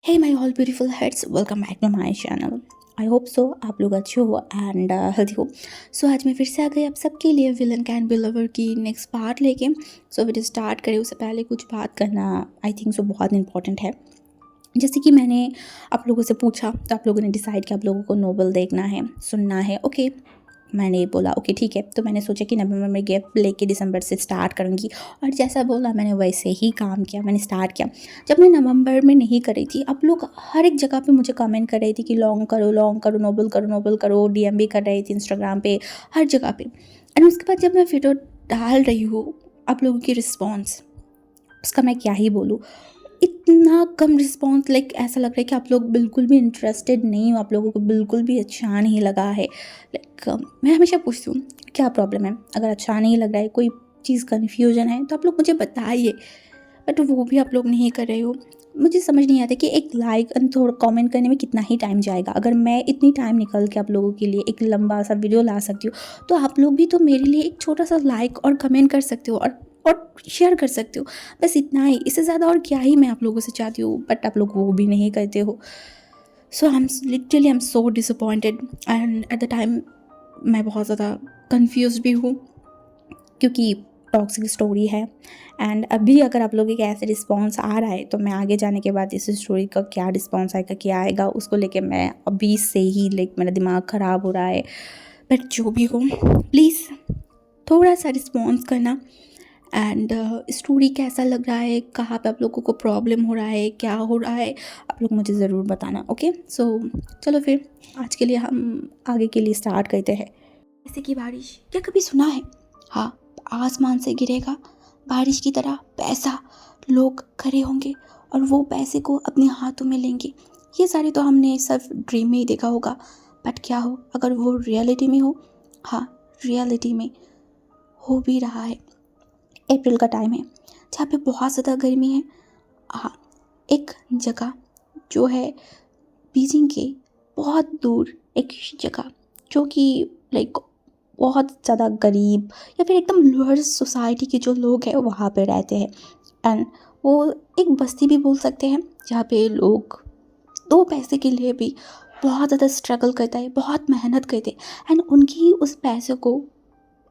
Hey my all beautiful heads, welcome back to my channel. I hope so आप लोग अच्छे हो and healthy हो। सो आज मैं फिर से आ गई आप सबके लिए विलन कैन बी लवर की नेक्स्ट पार्ट लेके। सो वीडियो स्टार्ट करें उससे पहले कुछ बात करना आई थिंक सो बहुत इंपॉर्टेंट है। जैसे कि मैंने आप लोगों से पूछा तो आप लोगों ने डिसाइड किया आप लोगों को नोवेल देखना है, सुनना है। ओके, मैंने बोला ओके ठीक है। तो मैंने सोचा कि नवंबर में गैप लेके दिसंबर से स्टार्ट करूँगी और जैसा बोला मैंने वैसे ही काम किया, मैंने स्टार्ट किया। जब मैं नवंबर में नहीं कर रही थी, आप लोग हर एक जगह पे मुझे कमेंट कर रही थी कि लॉन्ग करो, नोबल करो, डीएम भी कर रही थी इंस्टाग्राम पे, हर जगह पे। एंड उसके बाद जब मैं वीडियो डाल रही हूँ, आप लोगों की रिस्पॉन्स, उसका मैं क्या ही बोलूँ। इतना कम रिस्पॉन्स, लाइक ऐसा लग रहा है कि आप लोग बिल्कुल भी इंटरेस्टेड नहीं हो, आप लोगों को बिल्कुल भी अच्छा नहीं लगा है। लाइक मैं हमेशा पूछती हूँ क्या प्रॉब्लम है, अगर अच्छा नहीं लग रहा है, कोई चीज़ कन्फ्यूजन है तो आप लोग मुझे बताइए। बट वो भी आप लोग नहीं कर रहे हो। मुझे समझ नहीं आता कि एक लाइक एंड थोड़ा कमेंट करने में कितना ही टाइम जाएगा। अगर मैं इतनी टाइम निकल के आप लोगों के लिए एक लंबा सा वीडियो ला सकती हूँ, तो आप लोग भी तो मेरे लिए एक छोटा सा लाइक और कमेंट कर सकते हो और शेयर कर सकते हो। बस इतना ही, इससे ज़्यादा और क्या ही मैं आप लोगों से चाहती हूँ। बट आप लोग वो भी नहीं करते हो। So I am so disappointed and at the time मैं बहुत ज़्यादा कन्फ्यूज भी हूँ, क्योंकि टॉक्सिक स्टोरी है। एंड अभी अगर आप लोगों के ऐसे रिस्पॉन्स आ रहा है तो मैं आगे जाने के बाद इस स्टोरी का क्या रिस्पॉन्स आएगा, क्या आएगा, उसको लेके मैं अभी से ही लाइक मेरा दिमाग ख़राब हो रहा है। बट जो भी हो, प्लीज़ थोड़ा सा रिस्पॉन्स करना। एंड स्टोरी कैसा लग रहा है, कहाँ पे आप लोगों को प्रॉब्लम हो रहा है, क्या हो रहा है, आप लोग मुझे ज़रूर बताना। ओके, सो चलो फिर आज के लिए हम आगे के लिए स्टार्ट करते हैं। जैसे कि बारिश, क्या कभी सुना है? हाँ, आसमान से गिरेगा बारिश की तरह पैसा, लोग खड़े होंगे और वो पैसे को अपने हाथों में लेंगे। ये सारे तो हमने सिर्फ ड्रीम में ही देखा होगा। बट क्या हो अगर वो रियलिटी में हो? हाँ, रियलिटी में हो भी रहा है। अप्रैल का टाइम है जहाँ पे बहुत ज़्यादा गर्मी है। हाँ, एक जगह जो है बीजिंग के बहुत दूर, एक जगह जो कि लाइक बहुत ज़्यादा गरीब या फिर एकदम लोअर सोसाइटी के जो लोग हैं वहाँ पे रहते हैं। एंड वो एक बस्ती भी बोल सकते हैं जहाँ पे लोग दो पैसे के लिए भी बहुत ज़्यादा स्ट्रगल करता है, बहुत मेहनत करते हैं एंड उनकी उस पैसे को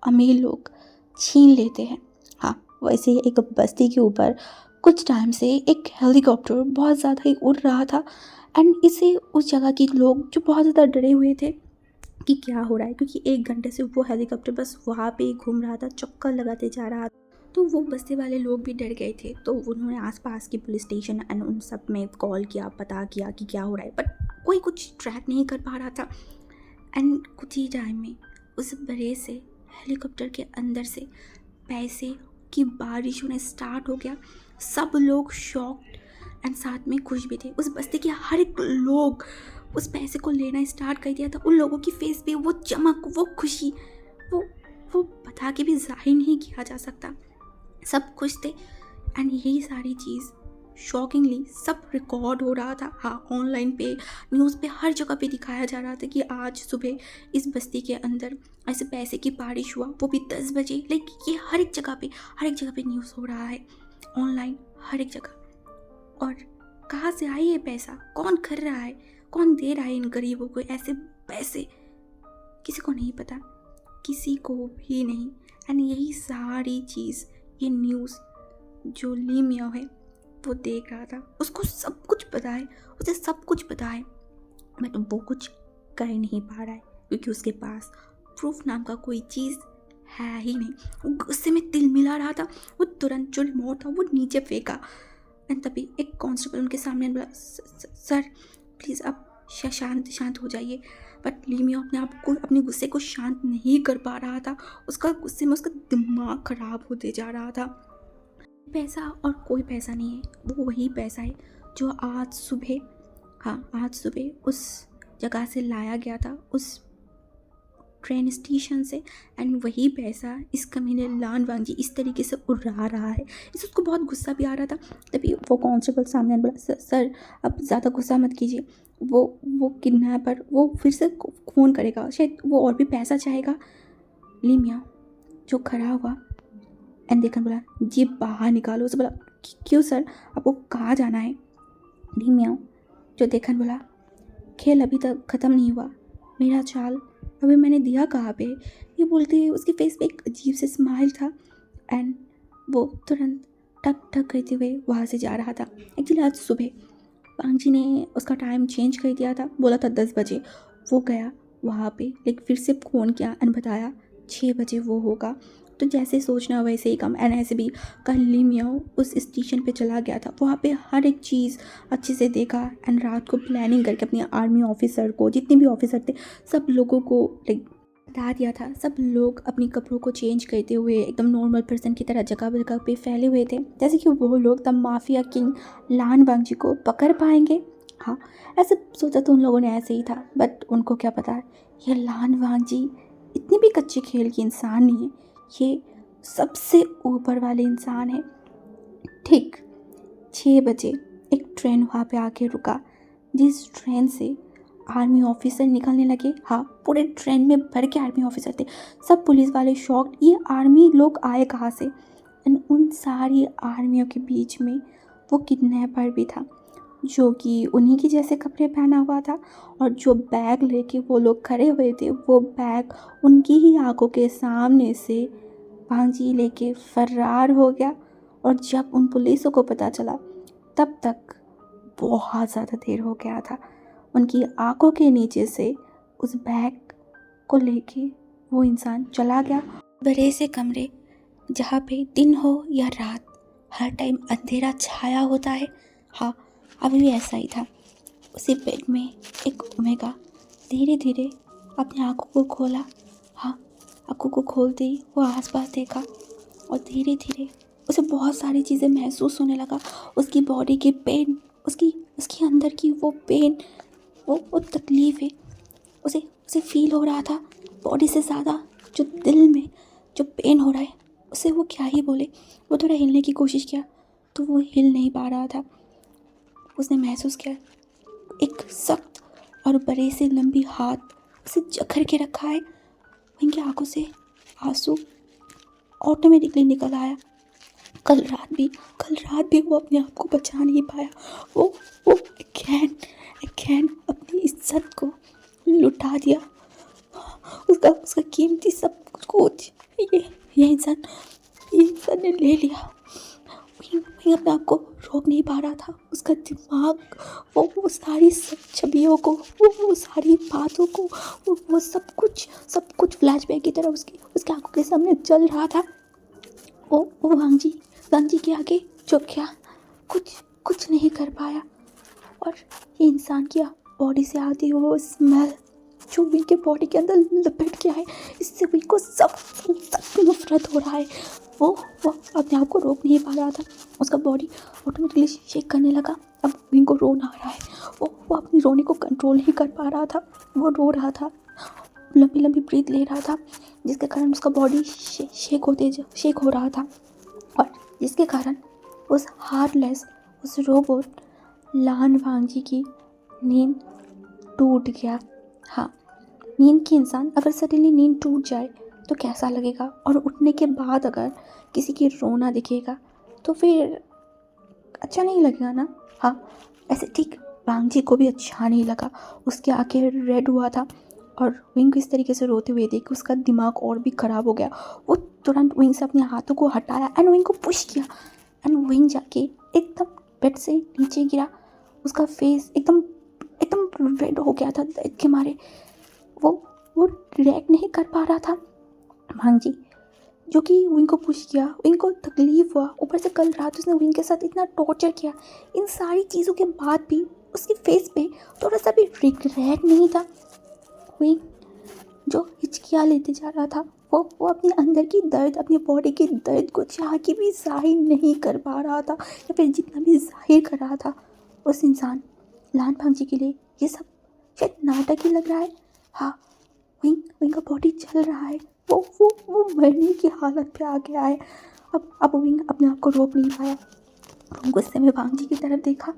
अमीर लोग छीन लेते हैं। हाँ, वैसे ही एक बस्ती के ऊपर कुछ टाइम से एक हेलीकॉप्टर बहुत ज़्यादा ही उड़ रहा था। एंड इसे उस जगह के लोग जो बहुत ज़्यादा डरे हुए थे कि क्या हो रहा है, क्योंकि 1 घंटे से वो हेलीकॉप्टर बस वहाँ पे ही घूम रहा था, चक्कर लगाते जा रहा था। तो वो बस्ती वाले लोग भी डर गए थे, तो उन्होंने आसपास की पुलिस स्टेशन एंड उन सब में कॉल किया, पता किया कि क्या हो रहा है। बट कोई कुछ ट्रैक नहीं कर पा रहा था। एंड कुछ ही टाइम में उस बड़े से हेलीकॉप्टर के अंदर से पैसे की बारिश होने स्टार्ट हो गया। सब लोग शॉक्ड एंड साथ में खुश भी थे। उस बस्ती के हर एक लोग उस पैसे को लेना स्टार्ट कर दिया था। उन लोगों की फेस पे वो चमक, वो खुशी, वो वो बता के भी जाहिर नहीं किया जा सकता। सब खुश थे एंड यही सारी चीज़ शॉकिंगली सब रिकॉर्ड हो रहा था। हाँ, ऑनलाइन पे, न्यूज़ पे, हर जगह पे दिखाया जा रहा था कि आज सुबह इस बस्ती के अंदर ऐसे पैसे की बारिश हुआ, वो भी 10 बजे। लाइक ये हर एक जगह पे न्यूज़ हो रहा है, ऑनलाइन, हर एक जगह। और कहाँ से आई ये पैसा, कौन कर रहा है, कौन दे रहा है इन गरीबों को ऐसे पैसे, किसी को नहीं पता, किसी को भी नहीं। एंड यही सारी चीज़, ये न्यूज़ जो ली मियाँ है वो देख रहा था, उसको सब कुछ पता है, उसे सब कुछ पता है। बट वो कुछ कर नहीं पा रहा है क्योंकि उसके पास प्रूफ नाम का कोई चीज़ है ही नहीं। वो गुस्से में तिल मिला रहा था। वो तुरंत जो रिमोट था वो नीचे फेंका। एंड तभी एक कांस्टेबल उनके सामने बोला, सर प्लीज़ आप शांत शांत हो जाइए। बट लीमियो अपने आप को, अपने गुस्से को शांत नहीं कर पा रहा था। उसका गुस्से में उसका दिमाग खराब होते जा रहा था। पैसा और कोई पैसा नहीं है, वो वही पैसा है जो आज सुबह, हाँ आज सुबह उस जगह से लाया गया था, उस ट्रेन स्टेशन से। एंड वही पैसा इस कमीने लान वांजी इस तरीके से उड़ा रहा है। इस उसको बहुत गुस्सा भी आ रहा था। तभी वो कांस्टेबल सामने बोला, सर अब ज़्यादा गुस्सा मत कीजिए, वो किडनैपर वो फिर से फ़ोन करेगा, शायद वो और भी पैसा चाहेगा। लीमिया जो खड़ा हुआ एंड देखकर बोला, जी बाहर निकालो। उसे बोला, क्यों सर, आपको कहाँ जाना है? लीमिया जो देखन बोला, खेल अभी तक ख़त्म नहीं हुआ, मेरा चाल अभी मैंने दिया कहाँ पे। ये बोलते ही उसके फेस पे एक अजीब से स्माइल था एंड वो तुरंत ठक ठक करते हुए वहाँ से जा रहा था। एक्चुअली आज सुबह पांग जी ने उसका टाइम चेंज कर दिया था, बोला था 10 बजे। वो गया वहाँ पे, लेकिन फिर से फ़ोन किया एंड बताया 6 बजे वो होगा। तो जैसे सोचना वैसे ही काम। एंड ऐसे भी कल ली मियाओ उस स्टेशन पे चला गया था, वहाँ पे हर एक चीज़ अच्छे से देखा एंड रात को प्लानिंग करके अपने आर्मी ऑफिसर को, जितने भी ऑफिसर थे सब लोगों को लाइक बता दिया था। सब लोग अपनी कपड़ों को चेंज करते हुए एकदम नॉर्मल पर्सन की तरह जगह जगह पे फैले हुए थे, जैसे कि वो लोग तब माफिया किंग लान वांगजी को पकड़ पाएंगे। हाँ, ऐसे सोचा तो उन लोगों ने ऐसे ही था, बट उनको क्या पता है ये लान वांगजी इतने भी कच्चे खेल की इंसान नहीं है, ये सबसे ऊपर वाले इंसान है। ठीक 6 बजे एक ट्रेन वहाँ पे आके रुका, जिस ट्रेन से आर्मी ऑफिसर निकलने लगे। हाँ, पूरे ट्रेन में भर के आर्मी ऑफिसर थे, सब पुलिस वाले शॉक्ड, ये आर्मी लोग आए कहाँ से। एंड उन सारी आर्मियों के बीच में वो किडनैपर भी था, जो कि उन्हीं के जैसे कपड़े पहना हुआ था, और जो बैग लेके वो लोग खड़े हुए थे, वो बैग उनकी ही आंखों के सामने से भांजी लेके फरार हो गया। और जब उन पुलिसों को पता चला तब तक बहुत ज़्यादा देर हो गया था। उनकी आंखों के नीचे से उस बैग को लेके वो इंसान चला गया। बड़े से कमरे जहाँ पे दिन हो या रात हर टाइम अंधेरा छाया होता है। हाँ, अभी भी ऐसा ही था। उसी बेड में एक ओमेगा धीरे धीरे अपनी आंखों को खोला। हाँ, आंखों को खोलते ही वो आसपास देखा और धीरे धीरे उसे बहुत सारी चीज़ें महसूस होने लगा। उसकी बॉडी की पेन, उसकी उसके अंदर की वो पेन, वो तकलीफ़ है, उसे उसे फील हो रहा था बॉडी से ज़्यादा। जो दिल में जो पेन हो रहा है उसे वो क्या ही बोले। वो थोड़ा हिलने की कोशिश किया तो वो हिल नहीं पा रहा था। उसने महसूस किया एक सख्त और बड़े से लंबी हाथ उसे जकड़ के रखा है। उनकी आंखों से आंसू ऑटोमेटिकली निकल आया। कल रात भी वो अपने आप को बचा नहीं पाया। वो अगेन अपनी इज्जत को लुटा दिया। उसका कीमती सब कुछ ये इंसान ने ले लिया। मैं अपने आप को रोक नहीं पा रहा था। उसका दिमाग वो सारी छवियों को, वो सारी बातों को, वो सब कुछ फ्लैशबैक की तरह उसकी आंखों के सामने चल रहा था। वो वांग जी के आगे झुक गया, कुछ नहीं कर पाया। और ये इंसान की बॉडी से आती हुई वो स्मेल जो विंग के बॉडी के अंदर लपेट गया है, इससे विंग को सख्त नफरत हो रहा है। वो अपने आप को रोक नहीं पा रहा था। उसका बॉडी ऑटोमेटिकली शेक करने लगा। अब विंग को रोना आ रहा है। वो अपनी रोने को कंट्रोल नहीं कर पा रहा था। वो रो रहा था, लंबी लंबी ब्रीथ ले रहा था, जिसके कारण उसका बॉडी शेक हो रहा था। और जिसके कारण उस हार्टलेस, उस रोबोट लान वांगजी की नींद टूट गया। हाँ, नींद की इंसान अगर सडनली नींद टूट जाए तो कैसा लगेगा, और उठने के बाद अगर किसी की रोना दिखेगा तो फिर अच्छा नहीं लगेगा ना। हाँ, ऐसे ठीक वांगजी को भी अच्छा नहीं लगा। उसकी आंखें रेड हुआ था और विंग को इस तरीके से रोते हुए देख उसका दिमाग और भी ख़राब हो गया। वो तुरंत विंग से अपने हाथों को हटाया एंड विंग को पुश किया एंड विंग जाके एकदम बेड से नीचे गिरा। उसका फेस एकदम रेड हो गया था दर्द के मारे। वो रिएक्ट नहीं कर पा रहा था। भांगजी जो कि विंग को पुश किया, विंग को तकलीफ हुआ, ऊपर से कल रात उसने विंग के साथ इतना टॉर्चर किया, इन सारी चीज़ों के बाद भी उसके फेस पे थोड़ा सा भी रिग्रेट नहीं था। विंग जो हिचकियाँ लेते जा रहा था, वो अपने अंदर की दर्द, अपनी बॉडी के दर्द को चाह के भी जाहिर नहीं कर पा रहा था, या फिर जितना भी जाहिर कर रहा था उस इंसान लान भांगजी के लिए ये सब शायद नाटक ही लग रहा है। हाँ, विंग का बॉडी चल रहा है, वो मरने की हालत पे आ गया है। अब विंग अपने आप को रोक नहीं पाया। गुस्से में भांगजी की तरफ देखा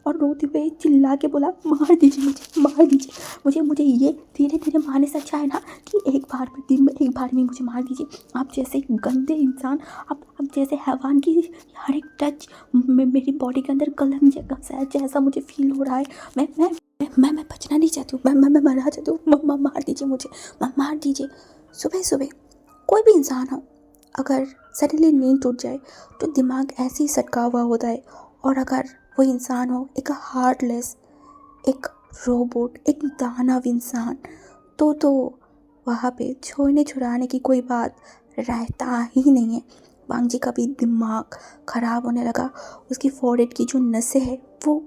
और रोते हुए चिल्ला के बोला, मार दीजिए मुझे, मार दीजिए मुझे, मुझे ये धीरे धीरे मारने से अच्छा है ना कि एक बार में, दिन में एक बार में मुझे मार दीजिए। आप जैसे गंदे इंसान, आप जैसे हैवान की हर एक टच मेरी बॉडी के अंदर कलम जैसा मुझे फील हो रहा है। मैं बचना नहीं चाहती हूँ, मैं मरना चाहती हूँ। मार दीजिए मुझे, मार दीजिए। सुबह सुबह कोई भी इंसान हो, अगर सडनली नींद टूट जाए तो दिमाग ऐसे ही सटका हुआ होता है। और अगर वो इंसान हो एक हार्टलेस, एक रोबोट, एक दानव इंसान, तो वहाँ पे छोड़ने छुड़ाने की कोई बात रहता ही नहीं है। वांग जी का भी दिमाग ख़राब होने लगा। उसकी फोrehead की जो नसें है वो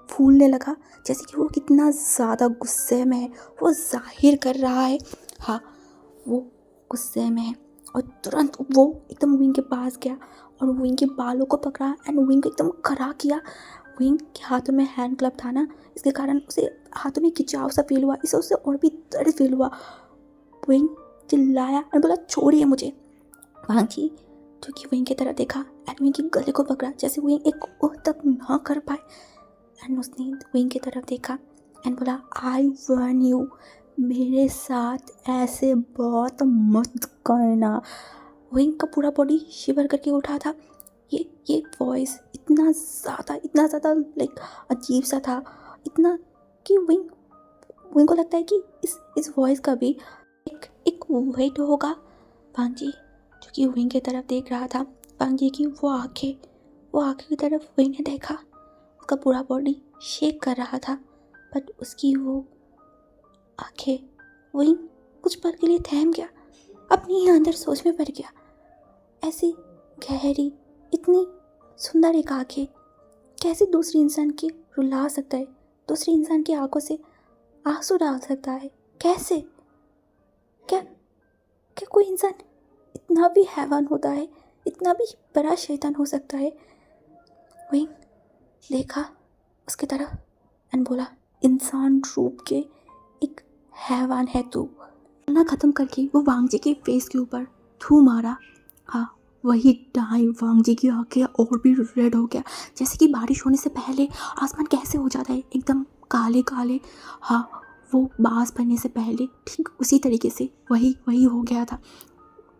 फूलने लगा, जैसे कि वो कितना ज़्यादा गुस्से में है, वो जाहिर कर रहा है। हाँ, वो गुस्से में है। और तुरंत वो एकदम विंग के पास गया और विंग के बालों को पकड़ा एंड विंग को एकदम खड़ा किया। विंग के हाथों में हैंड क्लब था ना, इसके कारण उसे हाथों में खिंचाव सा फील हुआ, इससे उसे और भी दर्द फील हुआ। विंग चिल्लाया और बोला, छोड़िए मुझे। वांग जी जो कि विंग की तरफ देखा एंड विंग के गले को पकड़ा, जैसे विंग एक ओह तक ना कर पाए। एंड उसने विंग की तरफ देखा एंड बोला, आई वार्न यू, मेरे साथ ऐसे बात मत करना। विंग का पूरा बॉडी शिवर करके उठा था। ये वॉइस इतना ज़्यादा लाइक अजीब सा था, इतना कि विंग को लगता है कि इस वॉइस का भी एक वेट होगा। वांग जी जो कि विंग की तरफ देख रहा था, वांग जी की वो आँखें की तरफ विंग ने देखा। उसका पूरा बॉडी शेक कर रहा था, बट उसकी वो आँखें, विंग कुछ पल के लिए थम गया, अपनी ही अंदर सोच में पड़ गया। ऐसी गहरी, इतनी सुंदर एक आँखें कैसे दूसरी इंसान की रुला सकता है, दूसरी इंसान की आंखों से आंसू डाल सकता है, कैसे? क्या कोई इंसान इतना भी हैवान होता है, इतना भी बड़ा शैतान हो सकता है? विंग देखा उसकी तरफ एंड बोला, इंसान रूप के एक हैवान है तू। बोलना ख़त्म करके वो वांग जी के फेस के ऊपर थू मारा। हाँ, वही टाइम वांग जी की आँखें और भी रेड हो गया, जैसे कि बारिश होने से पहले आसमान कैसे हो जाता है एकदम काले काले। हाँ, वो बास बनने से पहले ठीक उसी तरीके से वही हो गया था।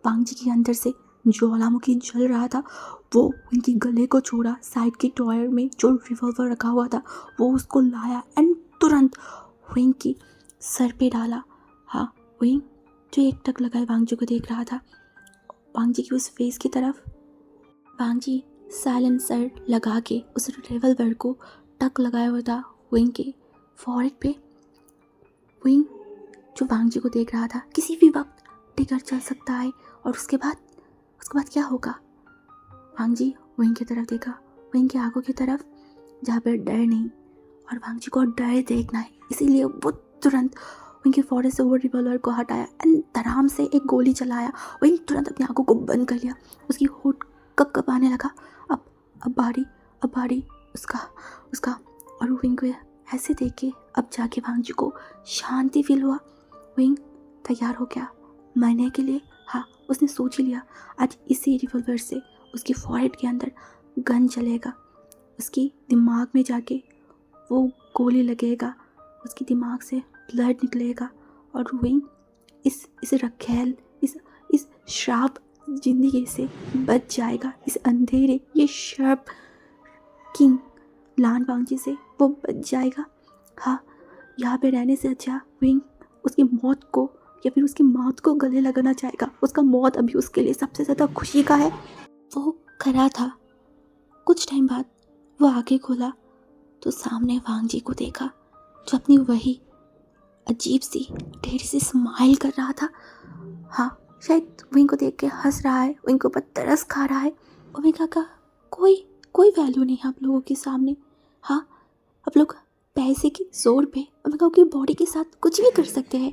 वांग जी के अंदर से ज्वालामुखी जल रहा था। वो उनके गले को छोड़ा, साइड के ड्रॉयर में जो रिवॉल्वर रखा हुआ था वो उसको लाया एंड तुरंत विंग की सर पे डाला। हाँ, विंग जो एक टक लगाए वांग जी को देख रहा था, वांग जी की उस फेस की तरफ। वांग जी साइलेंसर लगा के उस रिवॉल्वर को टक लगाया हुआ था विंग के फॉरहेड पे। विंग जो वांग जी को देख रहा था, किसी भी वक्त ट्रिगर चल सकता है और उसके बाद क्या होगा? वांग जी विंग की तरफ देखा, विंग की आंखों की तरफ जहाँ पर डर नहीं, और वांग जी को डर देखना है, इसीलिए वो तुरंत विंग के फोrehead से वो रिवॉल्वर को हटाया एंड धड़ाम से एक गोली चलाया। विंग तुरंत अपनी आंखों को बंद कर लिया, उसकी होठ कँपाने लगा। अब बारी उसका और विंग को ऐसे देख के अब जाके वांग जी को शांति फील हुआ। विंग तैयार हो गया मरने के लिए। हाँ, उसने सोच ही लिया, आज इसी रिवॉल्वर से उसकी फोrehead के अंदर गन चलेगा, उसकी दिमाग में जाके वो गोली लगेगा, उसके दिमाग से ब्लड निकलेगा और विंग इस रखेल, इस श्राप जिंदगी से बच जाएगा। इस अंधेरे, ये श्राप किंग लान वांग जी से वो बच जाएगा। हाँ, यहाँ पे रहने से अच्छा विंग उसकी मौत को या फिर उसकी मौत को गले लगाना चाहेगा। उसका मौत अभी उसके लिए सबसे ज़्यादा खुशी का है। वो खड़ा था, कुछ टाइम बाद वो आगे खोला तो सामने वांग जी को देखा, जो अपनी वही अजीब सी ढेर सी स्माइल कर रहा था। हाँ, शायद विंग को देख के हंस रहा है, विंग को ऊपर तरस खा रहा है। और विंग का कोई वैल्यू नहीं है आप लोगों के सामने। हाँ, आप लोग पैसे के जोर पे विंग की बॉडी के साथ कुछ भी कर सकते हैं,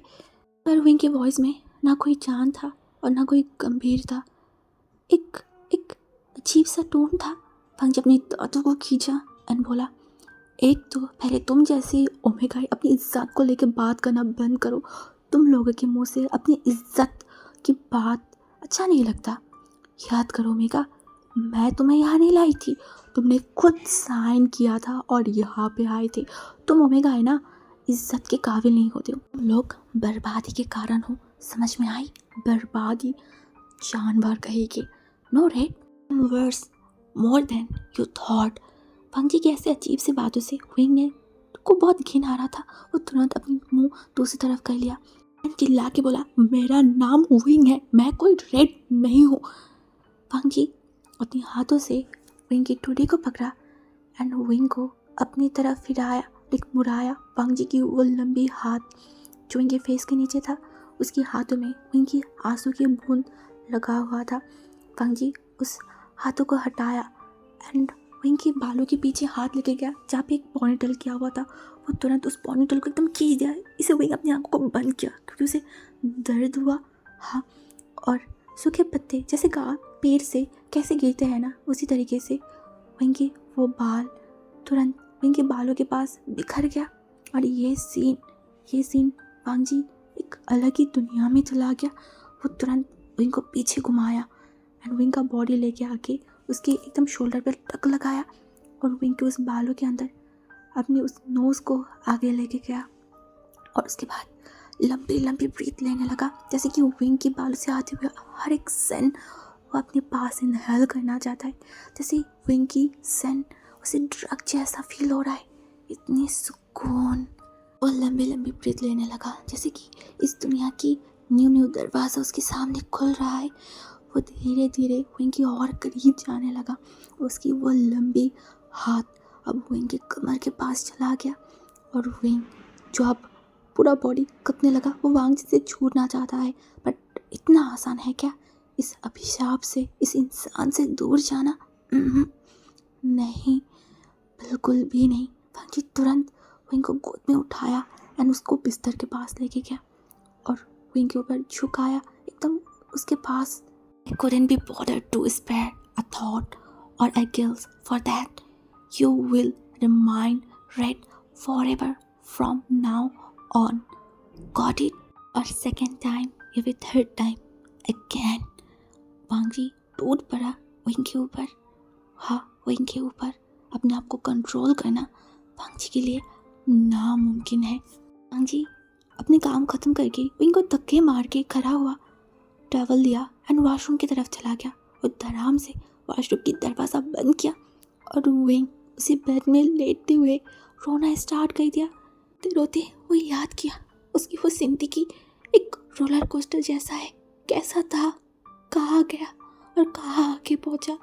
पर विंग की वॉइस में ना कोई जान था और ना कोई गंभीर था, एक अजीब सा टोन था। वांग जी अपनी दांतों को खींचा एंड बोला, एक तो पहले तुम जैसी ओमेगा अपनी इज्जत को लेकर बात करना बंद करो। तुम लोगों के मुंह से अपनी इज्जत की बात अच्छा नहीं लगता। याद करो ओमेगा, मैं तुम्हें यहाँ नहीं लाई थी, तुमने खुद साइन किया था और यहाँ पे आए थे। तुम ओमेगा है ना, इज्जत के काबिल नहीं होते हो। तुम लोग बर्बादी के कारण हो, समझ में आई? बर्बादी, जानवर कहेगी। No rate worse more than you thought. पंजी की ऐसे अजीब सी बातों से विंग ने को बहुत घिन आ रहा था। वो तुरंत अपनी मुंह दूसरी तरफ कर लिया, चिल्ला के बोला, मेरा नाम विंग है, मैं कोई रेड नहीं हूँ। पंजी अपने हाथों से विंग की टूटी को पकड़ा एंड विंग को अपनी तरफ फिराया, मुड़ाया। पंजी की वो लंबी हाथ जो विंग के फेस के नीचे था, उसके हाथों में विंग की आंसू की बूंद लगा हुआ था। पंजी उस हाथों को हटाया एंड विंग के बालों के पीछे हाथ लेके गया जहाँ पे एक पोनीटेल किया हुआ था। वो तुरंत उस पोनीटेल को एकदम खींच दिया। इसे विंग अपनी आंखों को बंद किया क्योंकि उसे दर्द हुआ। हाँ, और सूखे पत्ते जैसे पेड़ से कैसे गिरते हैं ना, उसी तरीके से विंग के वो बाल तुरंत विंग के बालों के पास बिखर गया। और ये सीन पांजी एक अलग ही दुनिया में चला गया। वो तुरंत विंग को पीछे घुमाया एंड विंग का बॉडी लेके आके उसके एकदम शोल्डर पर टक लगाया और विंग के उस बालों के अंदर अपनी उस नोज़ को आगे लेके गया। और उसके बाद लंबी लंबी ब्रीथ लेने लगा, जैसे कि विंग के बालों से आते हुए हर एक सेन वो अपने पास इनहेल करना चाहता है। जैसे विंग की सेन उसे ड्रग जैसा फील हो रहा है, इतनी सुकून। वो लंबी लंबी ब्रीथ लेने लगा, जैसे कि इस दुनिया की न्यू दरवाज़ा उसके सामने खुल रहा है। वो धीरे धीरे विंग की और करीब जाने लगा। उसकी वो लंबी हाथ अब विंग के कमर के पास चला गया और विंग जो अब पूरा बॉडी कँपने लगा, वो वांग से छूटना चाहता है। बट इतना आसान है क्या इस अभिशाप से, इस इंसान से दूर जाना? नहीं, बिल्कुल भी नहीं। वांग तुरंत विंग को गोद में उठाया एंड उसको बिस्तर के पास लेके गया और विंग के ऊपर झुकाया एकदम उसके पास। I couldn't be bothered to spare a thought or a guilt for that. You will remain red forever from now on. Got it? और second time या फिर third time again. वांगी टूट पड़ा विंग के ऊपर। हाँ, विंग के ऊपर अपने आप को कंट्रोल करना वांगी के लिए नामुमकिन है। वांगी अपने काम ख़त्म करके विंग को धक्के मार के खड़ा हुआ, टॉवल लिया एंड वॉशरूम की तरफ चला गया और आराम से वॉशरूम की दरवाज़ा बंद किया और विंग उसी बेड में लेटते हुए रोना स्टार्ट कर दिया। रोते वो याद किया उसकी वो जिंदगी एक रोलर कोस्टर जैसा है, कैसा था, कहाँ गया और कहाँ आके पहुँचा।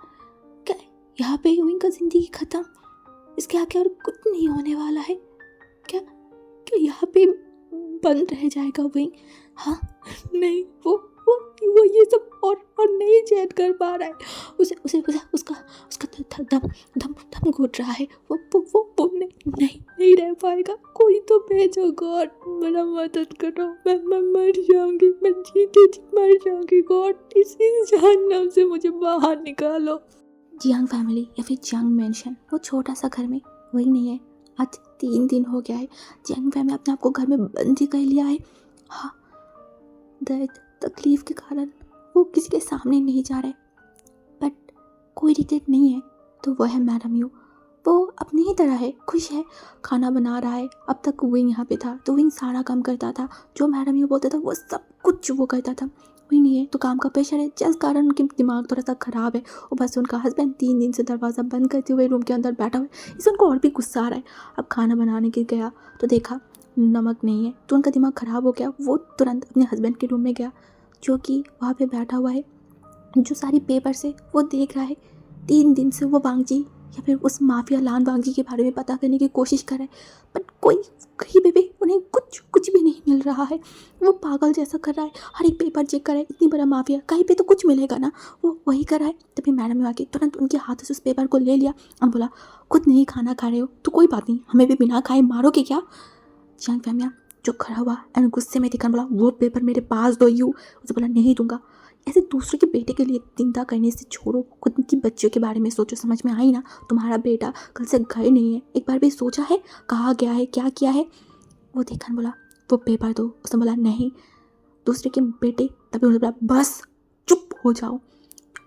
क्या यहाँ पे विंग का ज़िंदगी ख़त्म, इसके आगे और कुछ नहीं होने वाला है क्या? क्या यहाँ पे बंद रह जाएगा विंग? हाँ, नहीं, वो ये सब और नहीं झेल कर पा रहा है। उसे उसका दम घुट रहा है। वो नहीं रह पाएगा। कोई तो भेजो गॉड, मेरा मदद करो, मैं मर जाऊंगी, मैं जीते जी मर जाऊंगी। गॉड, इसी जहन्नम से मुझे बाहर निकालो। जियांग फैमिली या फिर जियांग मेंशन, वो छोटा सा घर में वही नहीं है। आज 3 दिन हो गया है जियांग फैमिली अपने आप को घर में बंद ही कर लिया है। हाँ, दर्द तकलीफ़ के कारण वो किसी के सामने नहीं जा रहा है, बट कोई रिग्रेट नहीं है। तो वो है मैडम यू, वो अपनी ही तरह है, खुश है, खाना बना रहा है। अब तक विंग यहाँ पे था तो विंग सारा काम करता था, जो मैडम यू बोलता था वो सब कुछ वो करता था। विंग नहीं है तो काम का प्रेशर है, जिस कारण उनके दिमाग थोड़ा सा ख़राब है। और बस उनका हस्बैंड 3 दिन से दरवाज़ा बंद करते हुए रूम के अंदर बैठा हुआ है, इससे उनको और भी गुस्सा आ रहा है। अब खाना बनाने के गया तो देखा नमक नहीं है, तो उनका दिमाग ख़राब हो गया। वो तुरंत अपने हस्बैंड के रूम में गया जो कि वहाँ पे बैठा हुआ है, जो सारी पेपर्स है वो देख रहा है। 3 दिन से वो वांगजी या फिर उस माफिया लान वांगजी के बारे में पता करने की कोशिश कर रहा है, बट कोई कहीं पे भी उन्हें कुछ भी नहीं मिल रहा है। वो पागल जैसा कर रहा है, हर एक पेपर चेक कर रहा है। इतनी बड़ा माफिया, कहीं पे तो कुछ मिलेगा ना, वो वही कर रहा है। तभी मैडम ने आके तुरंत उनके हाथों से उस पेपर को ले लिया और बोला, खुद नहीं खाना खा रहे हो तो कोई बात नहीं, हमें भी बिना खाए मारोगे क्या? जियांग फैमिली जो खड़ा हुआ एंड गुस्से में दिखा, बोला, वो पेपर मेरे पास दो यू। उसे बोला, नहीं दूंगा। ऐसे दूसरे के बेटे के लिए चिंता करने से छोड़ो, खुद की बच्चों के बारे में सोचो। समझ में आई ना? तुम्हारा बेटा कल से घर नहीं है, एक बार भी सोचा है कहाँ गया है, क्या किया है? वो देखा, बोला, वो पेपर दो। उसने बोला, नहीं। दूसरे के बेटे, तभी उन्होंने बोला, बस चुप हो जाओ।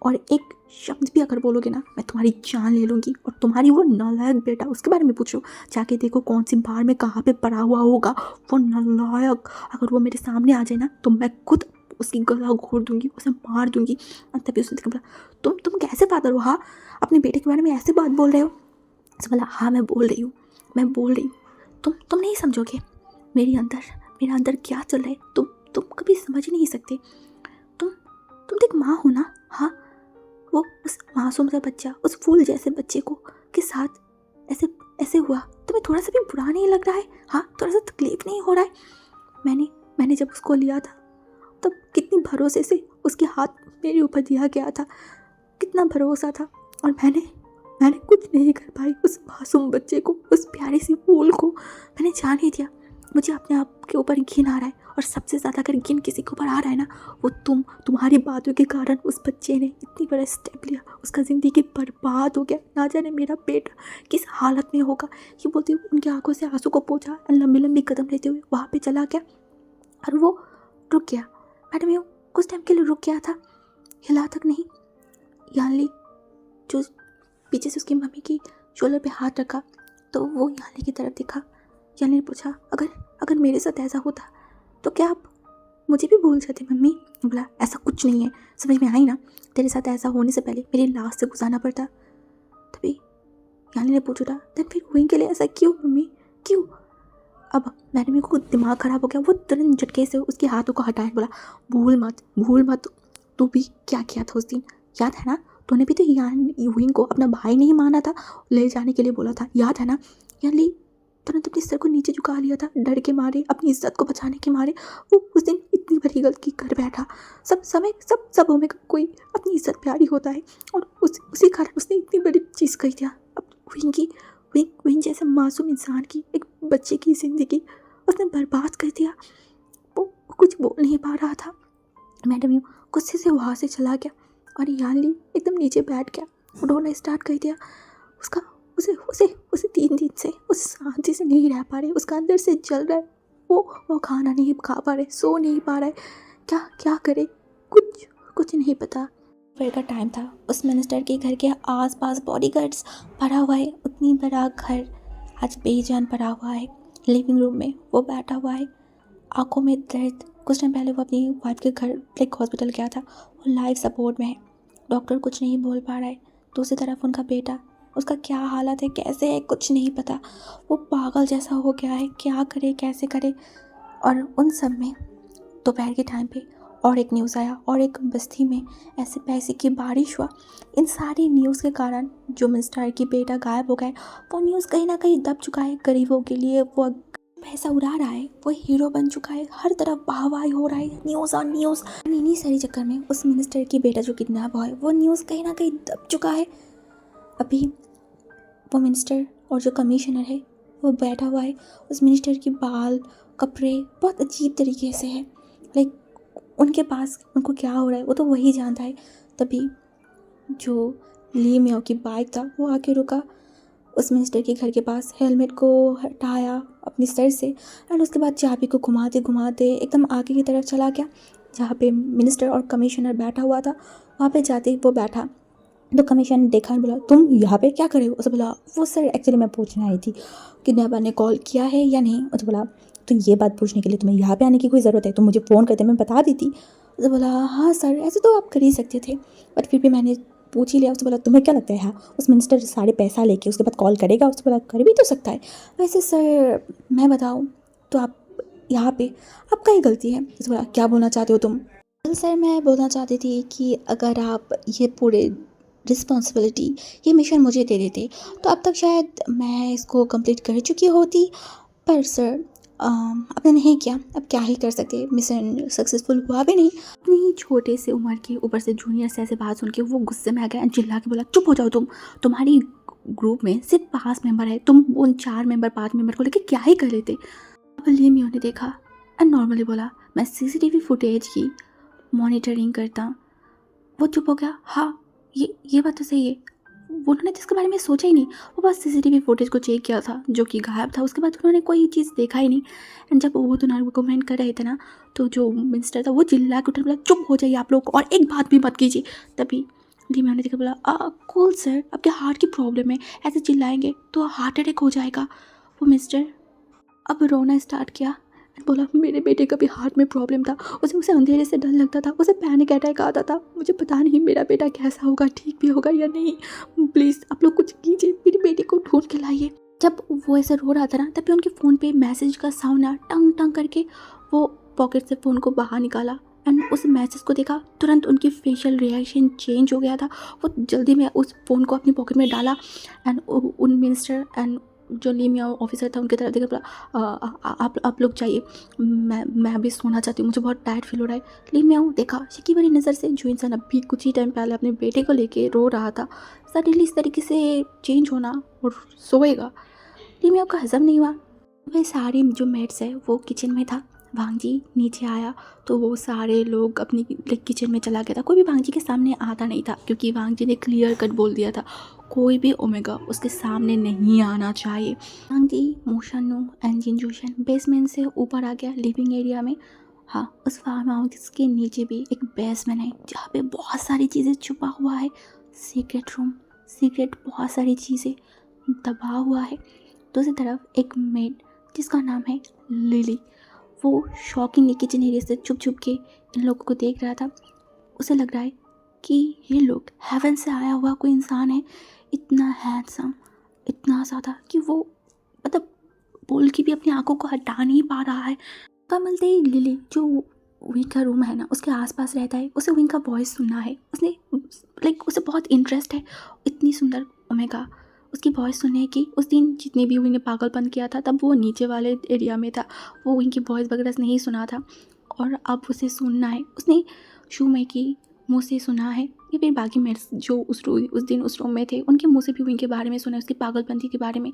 और एक शब्द भी अगर बोलोगे ना, मैं तुम्हारी जान ले लूँगी। और तुम्हारी वो नालायक बेटा, उसके बारे में पूछो, जाके देखो कौन सी बार में कहाँ पे पड़ा हुआ होगा वो नालायक। अगर वो मेरे सामने आ जाए ना तो मैं खुद उसकी गला घोट दूँगी, उसे मार दूँगी। और तभी उसने देखा, बोला तुम कैसे फादर हो? हाँ, अपने बेटे के बारे में ऐसे बात बोल रहे हो? उसने बोला हाँ मैं बोल रही हूँ। तुम नहीं समझोगे मेरे अंदर क्या चल रहा है, तुम कभी समझ नहीं सकते। तुम एक माँ हो ना। हाँ, वो उस मासूम सा बच्चा, उस फूल जैसे बच्चे को के साथ ऐसे हुआ, तुम्हें थोड़ा सा भी बुरा नहीं लग रहा है? हाँ, थोड़ा सा तकलीफ नहीं हो रहा है? मैंने जब उसको लिया था तब कितनी भरोसे से उसके हाथ मेरे ऊपर दिया गया था, कितना भरोसा था। और मैंने कुछ नहीं कर पाई उस मासूम बच्चे को, उस प्यारे सी फूल को मैंने जान ही दिया। मुझे अपने आप के ऊपर घिन आ रहा है, और सबसे ज़्यादा अगर घिन किसी के ऊपर आ रहा है ना, वो तुम्हारी बातों के कारण उस बच्चे ने इतनी बड़ा स्टेप लिया, उसका ज़िंदगी बर्बाद हो गया। ना जाने मेरा बेटा किस हालत में होगा। ये बोलती हूँ, उनकी आंखों से आंसू को पोंछा, लंबी लंबी कदम लेते हुए वहाँ पे चला गया, और वो रुक गया। मैडम यूँ कुछ टाइम के लिए रुक गया था, हिला तक नहीं। यानली जो पीछे से उसकी मम्मी की शोल्डर पे हाथ रखा तो वो यानली की तरफ देखा। यानली ने पूछा, अगर मेरे साथ ऐसा होता तो क्या आप मुझे भी भूल जाते मम्मी? बोला ऐसा कुछ नहीं है, समझ में आई ना? तेरे साथ ऐसा होने से पहले मेरी लाश से गुजारना पड़ता। तभी यानली ने पूछा, देन फिर हुई के लिए ऐसा क्यों मम्मी, क्यों? अब मैडम को दिमाग ख़राब हो गया। वो तुरंत झटके से उसके हाथों को हटाया, बोला भूल मत, तू भी क्या किया था उस दिन, याद है ना? तूने भी तो यूहिंग को अपना भाई नहीं माना था, ले जाने के लिए बोला था, याद है ना? यानी तुरंत अपने सर को नीचे झुका लिया था, डर के मारे, अपनी इज्जत को बचाने के मारे। वो उस दिन इतनी बड़ी गलती कर बैठा। सबों में कोई अपनी इज्जत प्यारी होता है, और उसी कारण उसने इतनी बड़ी चीज़ कही थी। अब विंग जैसे मासूम इंसान की, एक बच्चे की ज़िंदगी उसने बर्बाद कर दिया। वो कुछ बोल नहीं पा रहा था। मैडम यूँ गुस्से से वहाँ से चला गया, और यानली एकदम नीचे बैठ गया, रोना स्टार्ट कर दिया। उसका उसे 3 दिन से उस शांति से नहीं रह पा रहे, उसका अंदर से जल रहा है। वो खाना नहीं खा पा रहे, सो नहीं पा रहा है, क्या करे, कुछ नहीं पता। दोपहर का टाइम था। उस मिनिस्टर के घर के आसपास बॉडीगार्ड्स भरा हुआ है। उतनी बड़ा घर आज बेजान पड़ा हुआ है। लिविंग रूम में वो बैठा हुआ है, आंखों में दर्द। कुछ टाइम पहले वो अपनी वाइफ के घर लाइक हॉस्पिटल गया था, वो लाइफ सपोर्ट में है। डॉक्टर कुछ नहीं बोल पा रहा है। दूसरी तरफ उनका बेटा, उसका क्या हालत है, कैसे है, कुछ नहीं पता। वो पागल जैसा हो गया है, क्या करे कैसे करे। और उन सब में दोपहर के टाइम पे और एक न्यूज़ आया, और एक बस्ती में ऐसे पैसे की बारिश हुआ। इन सारी न्यूज़ के कारण जो मिनिस्टर की बेटा गायब हो गए, वो न्यूज़ कहीं ना कहीं दब चुका है। गरीबों के लिए वो पैसा उड़ा रहा है, वो हीरो बन चुका है, हर तरफ वाहवाही हो रहा है, न्यूज़ ऑन न्यूज़। इन्हीं सारी चक्कर में उस मिनिस्टर की बेटा जो किडनैप हुआ है, वो न्यूज़ कहीं ना कहीं दब चुका है। अभी वो मिनिस्टर और जो कमिश्नर है वो बैठा हुआ है। उस मिनिस्टर के बाल, कपड़े बहुत अजीब तरीके से है, लाइक उनके पास उनको क्या हो रहा है वो तो वही जानता है। तभी जो ली मियाओ की बाइक था वो आके रुका उस मिनिस्टर के घर के पास, हेलमेट को हटाया अपने सर से, एंड उसके बाद चाबी को घुमाते घुमाते एकदम आगे की तरफ चला गया, जहाँ पे मिनिस्टर और कमिश्नर बैठा हुआ था। वहाँ पे जाते ही वो बैठा तो कमीशन ने देखा, बोला तुम यहाँ पे क्या करे हो? उसे बोला वो सर एक्चुअली मैं पूछने आई थी किडनैपर ने कॉल किया है या नहीं। उसे बोला तो ये बात पूछने के लिए तुम्हें यहाँ पे आने की कोई ज़रूरत है? तुम मुझे फ़ोन करते मैं बता देती। उसे बोला हाँ सर, ऐसे तो आप कर ही सकते थे, बट फिर भी मैंने पूछ ही लिया। उससे बोला तुम्हें क्या लगता है हाँ उस मिनिस्टर सारे पैसा लेके उसके बाद कॉल करेगा? उससे बोला कर भी तो सकता है। वैसे सर मैं बताऊँ तो आप यहाँ पे आपका ही गलती है। उससे बोला क्या बोलना चाहते हो तुम? सर मैं बोलना चाहती थी कि अगर आप ये पूरे रिस्पॉन्सिबिलिटी, ये मिशन मुझे दे देते तो अब तक शायद मैं इसको कंप्लीट कर चुकी होती, पर सर आपने नहीं किया, अब क्या ही कर सकते, मिशन सक्सेसफुल हुआ भी नहीं। अपनी ही छोटे से उम्र के ऊपर से जूनियर से ऐसे बात सुन के वो गुस्से में आ गया, चिल्ला के बोला चुप हो जाओ तुम, तुम्हारी ग्रुप में सिर्फ 5 मेंबर है, तुम उन 4 मेंबर 5 मेंबर को लेकर क्या ही कर लेते। अब लीमियो ने देखा एंड नॉर्मली बोला मैं सीसीटीवी फुटेज की मॉनिटरिंग करता। वो चुप हो गया। हाँ ये बात तो सही है, उन्होंने तो इसके बारे में सोचा ही नहीं, वो बस सीसीटीवी फुटेज को चेक किया था जो कि गायब था, उसके बाद उन्होंने कोई चीज़ देखा ही नहीं। एंड जब वो तो आर्गूमेंट कर रहे थे ना, तो जो मिनिस्टर था वो चिल्ला के उठा बोला चुप हो जाइए आप लोग और एक बात भी मत कीजिए। तभी ली मियाओ ने देखकर बोला, कूल सर, आपके हार्ट की प्रॉब्लम है, ऐसे चिल्लाएंगे तो हार्ट अटैक हो जाएगा। वो मिस्टर अब रोना स्टार्ट किया, बोला मेरे बेटे का भी हार्ट में प्रॉब्लम था, उसे अंधेरे से डर लगता था, उसे पैनिक अटैक आता था, मुझे पता नहीं मेरा बेटा कैसा होगा, ठीक भी होगा या नहीं, प्लीज़ आप लोग कुछ कीजिए, मेरी बेटी को ढूंढ के लाइए। जब वो ऐसे रो रहा था ना, तभी उनके फ़ोन पे मैसेज का साउंड आया, टंग टंग करके। वो पॉकेट से फ़ोन को बाहर निकाला एंड उस मैसेज को देखा, तुरंत उनकी फेशियल रिएक्शन चेंज हो गया था। वो जल्दी में उस फ़ोन को अपनी पॉकेट में डाला एंड उन मिनिस्टर एंड जो ली मियाओ ऑफिसर था उनकी तरफ देखकर बोला, आप लोग जाइए, मैं अभी सोना चाहती हूँ, मुझे बहुत टायर्ड फील हो रहा है। ली मियाओ देखा शकी भरी नज़र से, जो इंसान अभी कुछ ही टाइम पहले अपने बेटे को लेके रो रहा था, सडनली इस तरीके से चेंज होना और सोएगा, ली मियाओ का हजम नहीं हुआ। वह सारे जो मेट्स है वो किचन में था। भांजी नीचे आया तो वो सारे लोग अपनी किचन में चला गया था। कोई भी भांजी के सामने आता नहीं था, क्योंकि भांजी ने क्लियर कट बोल दिया था कोई भी ओमेगा उसके सामने नहीं आना चाहिए। भांजी मोशनो एंजिन जोशन बेसमेंट से ऊपर आ गया लिविंग एरिया में। हाँ, उस फार्म हाउस के नीचे भी एक बेसमेंट है जहाँ पे बहुत सारी चीज़ें छुपा हुआ है, सीक्रेट रूम, सीक्रेट बहुत सारी चीज़ें दबा हुआ है। दूसरी तरफ एक मेड जिसका नाम है लिली, वो शॉकिंगली किचन एरिया से छुप छुप के इन लोगों को देख रहा था। उसे लग रहा है कि ये लोग हेवन से आया हुआ कोई इंसान है, इतना हैंडसम, इतना ज़्यादा कि वो मतलब बोल के भी अपनी आंखों को हटा नहीं पा रहा है। का मिलते ही लिली जो विंग का रूम है ना उसके आसपास रहता है, उसे विंग का वॉइस सुनना है, उसने उसे बहुत इंटरेस्ट है इतनी सुंदर ओमेगा उसकी वॉइस सुनने की। उस दिन जितनी भी विंग ने पागलपन किया था तब वो नीचे वाले एरिया में था, वो विंग की वॉइस वगैरह नहीं सुना था और अब उसे सुनना है। उसने शू में की मुँह से सुना है, या फिर बाकी मेट्स जो उस दिन उस रूम में थे उनके मुँह से भी विंग के बारे में सुना, उसकी पागलपंती के बारे में।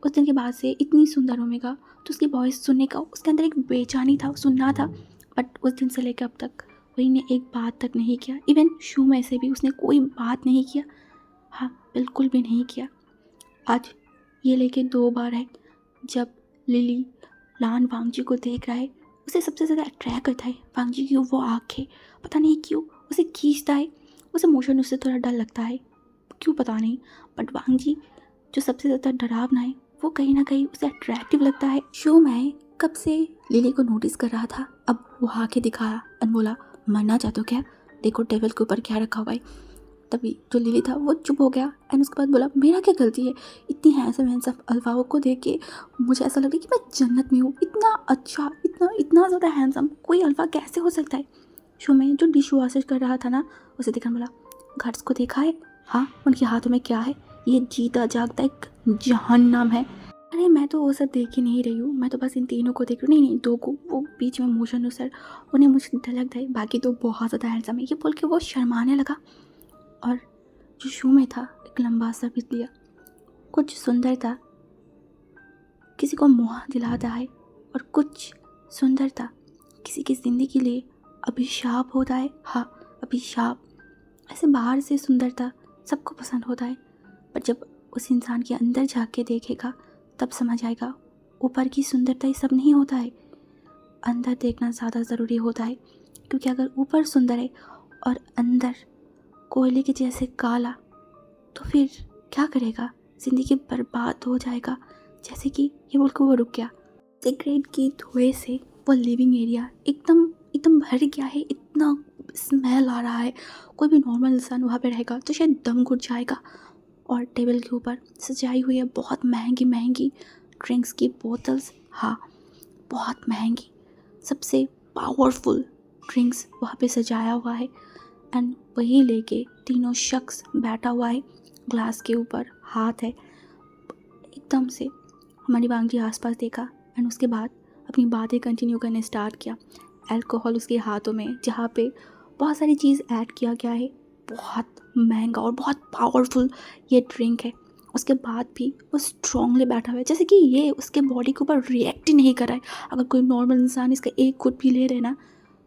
उस दिन के बाद से इतनी सुंदर ओमेगा, तो उसकी वॉइस सुनने का उसके अंदर एक बेचैनी था, सुनना था। बट उस दिन से लेकर अब तक विंग ने एक बात तक नहीं किया, इवन शू में से भी उसने कोई बात नहीं किया। हाँ, बिल्कुल भी नहीं किया। आज ये लेके 2 बार है जब लिली लान वांगजी को देख रहा है, उसे सबसे ज़्यादा अट्रैक्ट करता है वांगजी की वो आँखें, पता नहीं क्यों उसे खींचता है। उसे मोशन उससे थोड़ा डर लगता है, क्यों पता नहीं, बट वांगजी जो सबसे ज़्यादा डरावना है वो कहीं ना कहीं उसे अट्रैक्टिव लगता है। शो में कब से लिली को नोटिस कर रहा था, अब वो आँखें दिखाया और बोला, मरना चाहते हो क्या, देखो टेबल के ऊपर क्या रखा हुआ है। तभी जो लिली था वो चुप हो गया एंड उसके बाद बोला, मेरा क्या गलती है, इतनी हैंडसम अल्फाओं को देख के मुझे ऐसा लग रहा है कि मैं जन्नत में हूँ, इतना अच्छा, इतना इतना ज़्यादा हैंडसम कोई अल्फा कैसे हो सकता है। शो में जो डिश वॉशर कर रहा था ना उसे देखकर बोला, घाट्स को देखा है, हाँ उनके हाथों में क्या है, ये जीता जागता एक जहन्नम है। अरे मैं तो वो सब देख ही नहीं रही हूँ, मैं तो बस इन तीनों को देख रही हूँ, नहीं 2 को, वो बीच में मोशन सर, उन्हें मुझे डर लगता है, बाकी तो बहुत ज़्यादा हैंडसम है। ये बोल के वो शर्माने लगा और जो शू में था एक लंबा सा बिजलिया, कुछ सुंदरता किसी को मोह दिलाता है और कुछ सुंदरता किसी की ज़िंदगी के लिए अभिशाप होता है। हाँ, अभिशाप। ऐसे बाहर से सुंदरता सबको पसंद होता है, पर जब उस इंसान के अंदर झाँक के देखेगा तब समझ आएगा ऊपर की सुंदरता ये सब नहीं होता है, अंदर देखना ज़्यादा ज़रूरी होता है। क्योंकि अगर ऊपर सुंदर है और अंदर कोयले के जैसे काला, तो फिर क्या करेगा, ज़िंदगी बर्बाद हो जाएगा। जैसे कि ये बोल के वो रुक गया। सिगरेट की धुएं से वो लिविंग एरिया एकदम एकदम भर गया है, इतना स्मेल आ रहा है, कोई भी नॉर्मल इंसान वहाँ पे रहेगा तो शायद दम घुट जाएगा। और टेबल के ऊपर सजाई हुई है बहुत महंगी महंगी ड्रिंक्स की बोतल्स, हाँ बहुत महंगी, सबसे पावरफुल ड्रिंक्स वहाँ पे सजाया हुआ है एंड वही लेके तीनों शख्स बैठा हुआ है, ग्लास के ऊपर हाथ है। एकदम से हमारी वांगजी आसपास देखा एंड उसके बाद अपनी बातें कंटिन्यू करने स्टार्ट किया। अल्कोहल उसके हाथों में, जहाँ पे बहुत सारी चीज़ ऐड किया गया है, बहुत महंगा और बहुत पावरफुल ये ड्रिंक है। उसके बाद भी वो स्ट्रांगली बैठा हुआ है, जैसे कि ये उसके बॉडी के ऊपर रिएक्ट ही नहीं कर रहा है। अगर कोई नॉर्मल इंसान इसका एक घुट भी ले रहे ना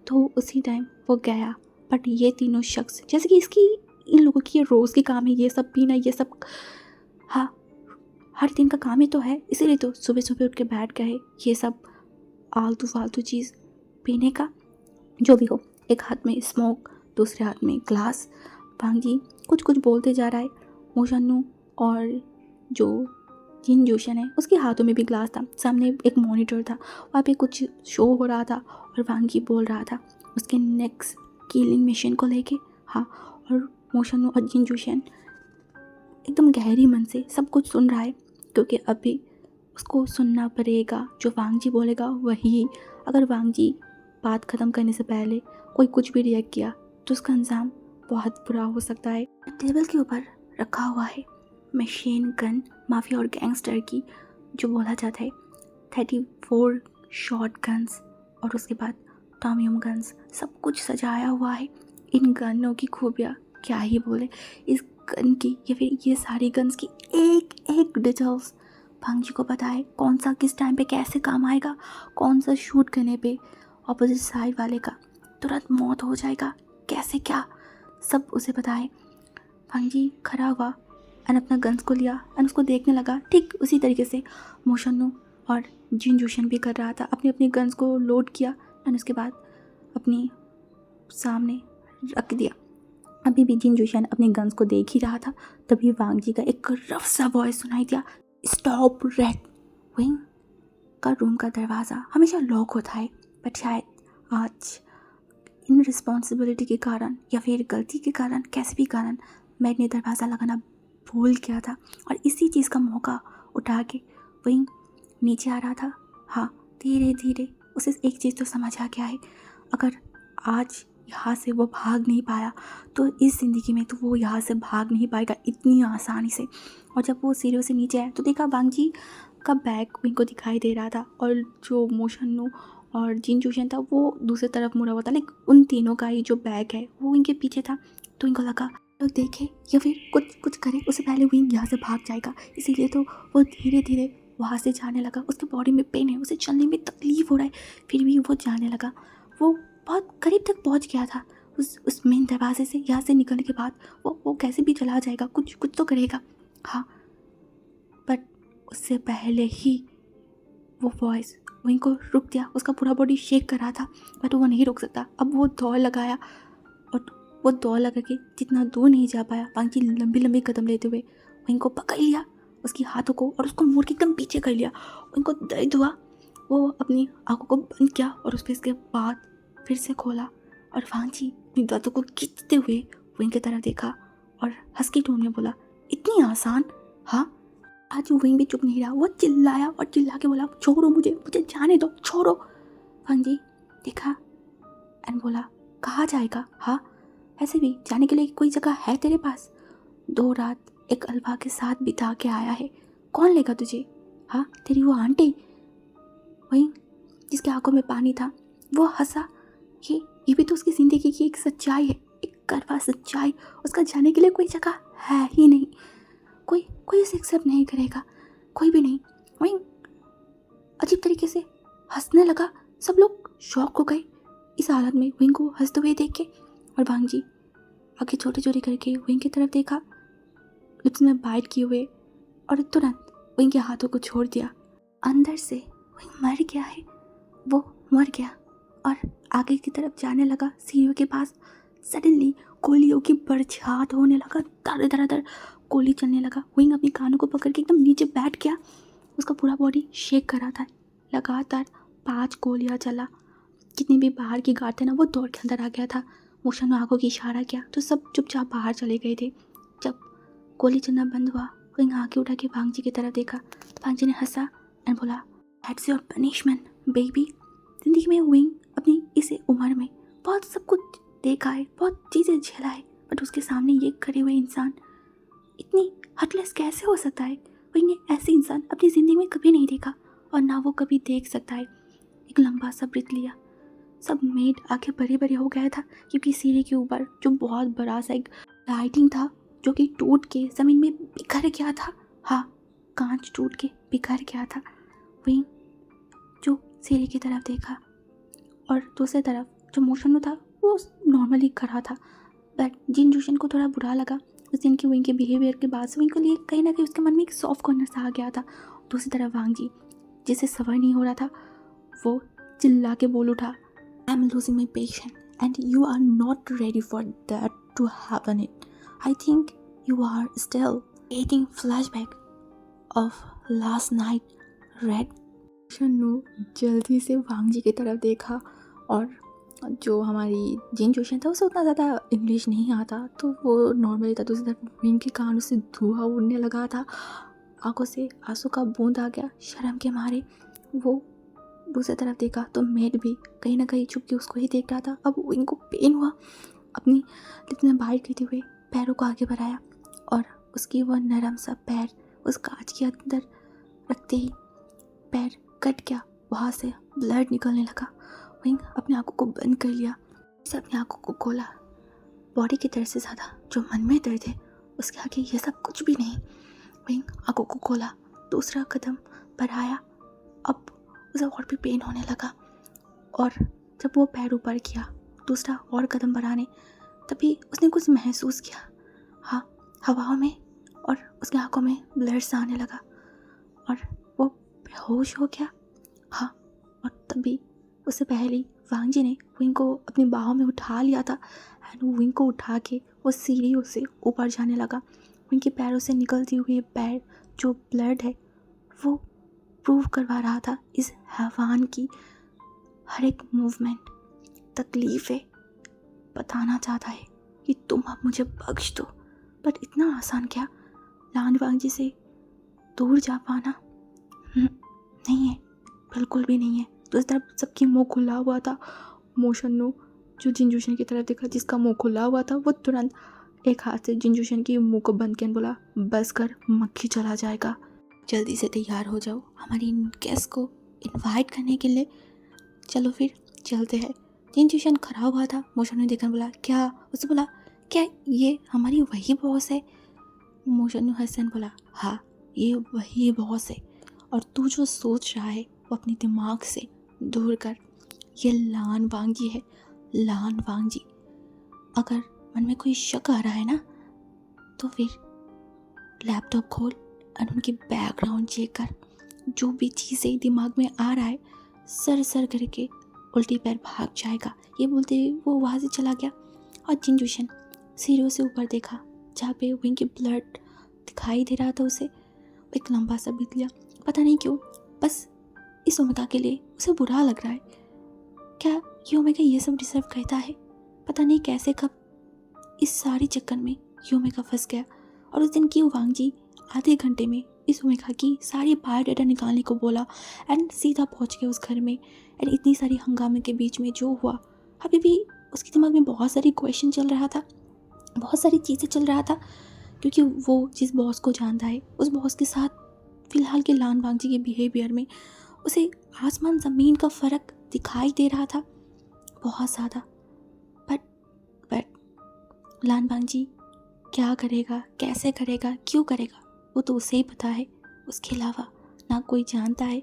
तो उसी टाइम वो गया। बट ये तीनों शख्स, जैसे कि इसकी इन लोगों की ये रोज़ की काम है ये सब पीना, ये सब, हाँ हर दिन का काम ही तो है, इसीलिए तो सुबह सुबह उठ के बैठ गए ये सब आलतू फालतू चीज़ पीने का। जो भी हो, एक हाथ में स्मोक, दूसरे हाथ में ग्लास, भांगी कुछ कुछ बोलते जा रहा है। मोशन्नू और जो जिन जोशन है उसके हाथों में भी ग्लास था, सामने एक मॉनिटर था, वहाँ पे कुछ शो हो रहा था और वांगी बोल रहा था उसके नेक्स्ट किलिंग मिशन को लेके। हाँ, और मोशन्नू और जिन जोशन एकदम गहरी मन से सब कुछ सुन रहा है, क्योंकि अभी उसको सुनना पड़ेगा जो वांगजी बोलेगा वही। अगर वांगजी बात ख़त्म करने से पहले कोई कुछ भी रिएक्ट किया तो उसका अंजाम बहुत बुरा हो सकता है। टेबल के ऊपर रखा हुआ है मशीन गन माफिया और गैंगस्टर की, जो बोला जाता है 34 शॉर्ट गन्स, और उसके बाद टॉमियम गन्स, सब कुछ सजाया हुआ है। इन गनों की खूबियाँ क्या ही बोले। इस गन की या फिर ये सारी गन्स की एक एक डिटेल्स वांगजी को पता है, कौन सा किस टाइम पे कैसे काम आएगा, कौन सा शूट करने पे ऑपोजिट साइड वाले का तुरंत मौत हो जाएगा, कैसे क्या, सब उसे पता है। वांगजी खड़ा हुआ एंड अपना गन्स को लिया एंड उसको देखने लगा। ठीक उसी तरीके से मोशन्नू और जिन जोशन भी कर रहा था, अपने अपने गन्स को लोड किया एंड उसके बाद अपनी सामने रख दिया। अभी भी जिन जोशन अपने गन्स को देख ही रहा था, तभी वांगजी का एक रफ सा वॉइस सुनाई दिया, स्टॉप रेड। विंग का रूम का दरवाज़ा हमेशा लॉक होता है, बट शायद आज इन रिस्पॉन्सिबिलिटी के कारण या फिर गलती के कारण, कैसे भी कारण, मैं ने दरवाज़ा लगाना भूल गया था और इसी चीज़ का मौका उठा के विंग नीचे आ रहा था। हाँ, धीरे धीरे उसे एक चीज़ तो समझ आ गया है, अगर आज यहाँ से वो भाग नहीं पाया तो इस ज़िंदगी में तो वो यहाँ से भाग नहीं पाएगा इतनी आसानी से। और जब वो सीढ़ियों से नीचे आया तो देखा वांगजी का बैग विंग को दिखाई दे रहा था, और जो मोशन्नू और जिन जोशन था वो दूसरी तरफ मुड़ा हुआ था, लेकिन उन तीनों का ही जो बैग है वो इनके पीछे था। तो इनको लगा लोग देखे या फिर कुछ करे उससे पहले विंग यहाँ से भाग जाएगा, इसीलिए तो वो धीरे धीरे वहाँ से जाने लगा। उसके बॉडी में पेन है, उसे चलने में तकलीफ़ हो रहा है, फिर भी वो जाने लगा। वो बहुत करीब तक पहुँच गया था उस मेन दरवाजे से। यहाँ से निकलने के बाद वो कैसे भी चला जाएगा, कुछ तो करेगा। हाँ, बट उससे पहले ही वो वॉइस विंग को रुक दिया। उसका पूरा बॉडी शेक कर रहा था, बट वो नहीं रुक सकता। अब वो दौड़ लगाया और वो दौड़ लगा के जितना दूर नहीं जा पाया, वांगजी लंबी लंबी कदम लेते हुए विंग को पकड़ लिया उसकी हाथों को और उसको मोड़ के एकदम पीछे कर लिया। उनको दर्द हुआ, वो अपनी आंखों को बंद किया और उस पर इसके बाद फिर से खोला और वांगजी अपनी दांतों को खींचते हुए विंग की तरफ देखा और हंस के टोन में बोला, इतनी आसान। हाँ, आज विंग भी चुप नहीं रहा, वो चिल्लाया और चिल्ला के बोला, छोड़ो मुझे जाने दो, छोड़ो। वांगजी देखा एंड बोला, कहाँ जाएगा? हाँ, ऐसे भी जाने के लिए कोई जगह है तेरे पास? 2 रात एक अलवा के साथ बिता के आया है, कौन लेगा तुझे? हाँ, तेरी वो आंटी, वहीं जिसके आंखों में पानी था, वो हंसा। ये भी तो उसकी ज़िंदगी की एक सच्चाई है, एक कड़वा सच्चाई। उसका जाने के लिए कोई जगह है ही नहीं, कोई उसे एक्सेप्ट नहीं करेगा, कोई भी नहीं। वहीं अजीब तरीके से हंसने लगा। सब लोग शॉक हो गए इस हालत में विंग को हंसते हुए देख के। और वांगजी आगे छोटे छोटे करके विंग की तरफ देखा, लिप्स में बाइट किए हुए, और तुरंत विंग के हाथों को छोड़ दिया। अंदर से विंग मर गया है, वो मर गया और आगे की तरफ जाने लगा सीढ़ियों के पास। सडनली गोलियों की बरसात होने लगा, दर गोली चलने लगा। विंग अपनी कानों को पकड़ के एकदम नीचे बैठ गया, उसका पूरा बॉडी शेक कर रहा था। लगातार 5 गोलियां चला। जितने भी बाहर की गार्ड थे ना, वो दौड़ के अंदर आ गया था। मोशन्नू आंखों की इशारा किया तो सब चुपचाप बाहर चले गए थे। जब गोली चलना बंद हुआ, विंग आंखें उठा के वांगजी की तरफ देखा। वांगजी ने हंसा एंड बोला, दैट्स योर पनिशमेंट बेबी। जिंदगी में विंग अपनी इस उम्र में बहुत सब कुछ देखा है, बहुत चीज़ें झेला है, बट उसके सामने ये खड़े हुए इंसान इतनी हटलेस कैसे हो सकता है? विंग ने ऐसे इंसान अपनी ज़िंदगी में कभी नहीं देखा और ना वो कभी देख सकता है। एक लंबा सा ब्रेथ लिया। सब मेड आंखें बड़े बड़े हो गया था, क्योंकि सीढ़ी के ऊपर जो बहुत बड़ा सा एक लाइटिंग था जो कि टूट के ज़मीन में बिखर गया था। हाँ, कांच टूट के बिखर गया था। विंग जो सीढ़ी की तरफ देखा और दूसरी तरफ जो मोशन्नू था वो नॉर्मली खड़ा था, बट जिन जोशन को थोड़ा बुरा लगा उस दिन की विंग के बिहेवियर के बाद से। विंग के लिए कहीं ना कहीं उसके मन में एक सॉफ्ट कॉर्नर सा आ गया था। दूसरी तरफ वांगजी जिसे सबर नहीं हो रहा था, वो चिल्ला के बोल उठा, I am losing my patience and you are not ready for that to happen it. I think you are still taking flashback of last night, right? Shannu जल्दी से वांग जी की तरफ देखा और जो हमारी जिन जोशन था उसे उतना ज़्यादा इंग्लिश नहीं आता, तो वो नॉर्मली था। दूसरी तरफ विंग के कानों से धुआं उड़ने लगा था, आंखों से आंसू का बूंद आ गया। शर्म के मारे वो दूसरी तरफ देखा तो मेड भी कहीं ना कहीं छुप के उसको ही देख रहा था। अब विंग को पेन हुआ, अपनी लिप में बाइट करते हुए पैरों को आगे बढ़ाया और उसकी वह नरम सा पैर उस कांच के अंदर रखते ही पैर कट गया, वहाँ से ब्लड निकलने लगा। विंग अपनी आंखों को बंद कर लिया, उसे अपनी आंखों को खोला। बॉडी के दर्द से ज़्यादा जो मन में दर्द है उसके आगे ये सब कुछ भी नहीं। विंग आंखों को खोला, दूसरा कदम बढ़ाया, अब उसे और भी पेन होने लगा और जब वो पैर ऊपर किया दूसरा और कदम बढ़ाने, तभी उसने कुछ महसूस किया, हाँ, हवाओं में, और उसकी आंखों में ब्लड सा आने लगा और वो बेहोश हो गया। हाँ, और तभी उससे पहले वांग जी ने विंग को अपनी बाहों में उठा लिया था एंड विंग को उठा के वो सीढ़ियों से ऊपर जाने लगा। विंग के पैरों से निकलती हुई पैर जो ब्लड है वो प्रूव करवा रहा था इस हैवान की हर एक मूवमेंट। तकलीफ है, बताना चाहता है कि तुम अब मुझे बख्श दो, बट इतना आसान क्या लान वांग जी से दूर जा पाना? नहीं है, बिल्कुल भी नहीं है। तो इस तरफ सबकी मुंह खुला हुआ था। मोशन्नो जो जिनजूशन की तरफ देखा, जिसका मुंह खुला हुआ था, वो तुरंत एक हाथ से जिनजूशन की मुंह को बंद किया, बोला बस कर, मक्खी चला जाएगा, जल्दी से तैयार हो जाओ हमारी गेस्ट को इनवाइट करने के लिए, चलो फिर चलते हैं। जिनजूशन खड़ा हुआ था, मोशन्नो ने देखा, बोला क्या? उससे बोला क्या ये हमारी वही बॉस है? मोशन्नो हसन बोला हाँ, ये वही बॉस है, और तू जो सोच रहा है वो अपने दिमाग से दूर कर। ये लान वांग जी है, लान वांग जी। अगर मन में कोई शक आ रहा है ना तो फिर लैपटॉप खोल और उनकी बैकग्राउंड चेक कर। जो भी चीज़ें दिमाग में आ रहा है सर सर करके उल्टी पैर भाग जाएगा। ये बोलते हुए वो वहाँ से चला गया और जिनजूशन सीढ़ियों से ऊपर देखा जहाँ पे विंग की ब्लड दिखाई दे रहा था। उसे एक लंबा सा बीत लिया, पता नहीं क्यों, बस इस ओमेगा के लिए उसे बुरा लग रहा है। क्या ये ओमेगा ये सब डिजर्व करता है? पता नहीं कैसे कब इस सारी चक्कर में ये ओमेगा फंस गया। और उस दिन की वांग जी आधे घंटे में इस ओमेगा की सारी बायोडाटा निकालने को बोला एंड सीधा पहुंच गया उस घर में। एंड इतनी सारी हंगामे के बीच में जो हुआ, अभी भी उसके दिमाग में बहुत सारी क्वेश्चन चल रहा था, बहुत सारी चीज़ें चल रहा था, क्योंकि वो जिस बॉस को जानता है उस बॉस के साथ फ़िलहाल के लान वांग जी के बिहेवियर में उसे आसमान ज़मीन का फ़र्क दिखाई दे रहा था बहुत ज़्यादा। बट लान वांग जी क्या करेगा, कैसे करेगा, क्यों करेगा, वो तो उसे ही पता है। उसके अलावा ना कोई जानता है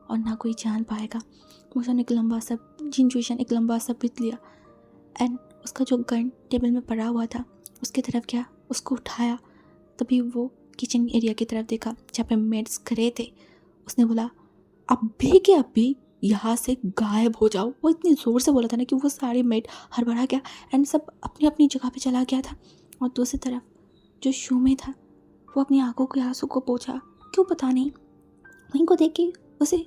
और ना कोई जान पाएगा। मोशन एक लंबा सा जिनजूशन एक लंबा सा बित लिया एंड उसका जो गन टेबल में पड़ा हुआ था उसकी तरफ गया, उसको उठाया। तभी वो किचन एरिया की तरफ देखा जहाँ पे मेड्स खड़े थे। उसने बोला अभी के अभी यहाँ से गायब हो जाओ। वो इतनी ज़ोर से बोला था ना कि वो सारे मेड हड़बड़ा गया एंड सब अपनी अपनी जगह पे चला गया था। और दूसरी तरफ जो शू में था वो अपनी आंखों के आंसू को पोंछा, क्यों पता नहीं। वहीं को देख के उसे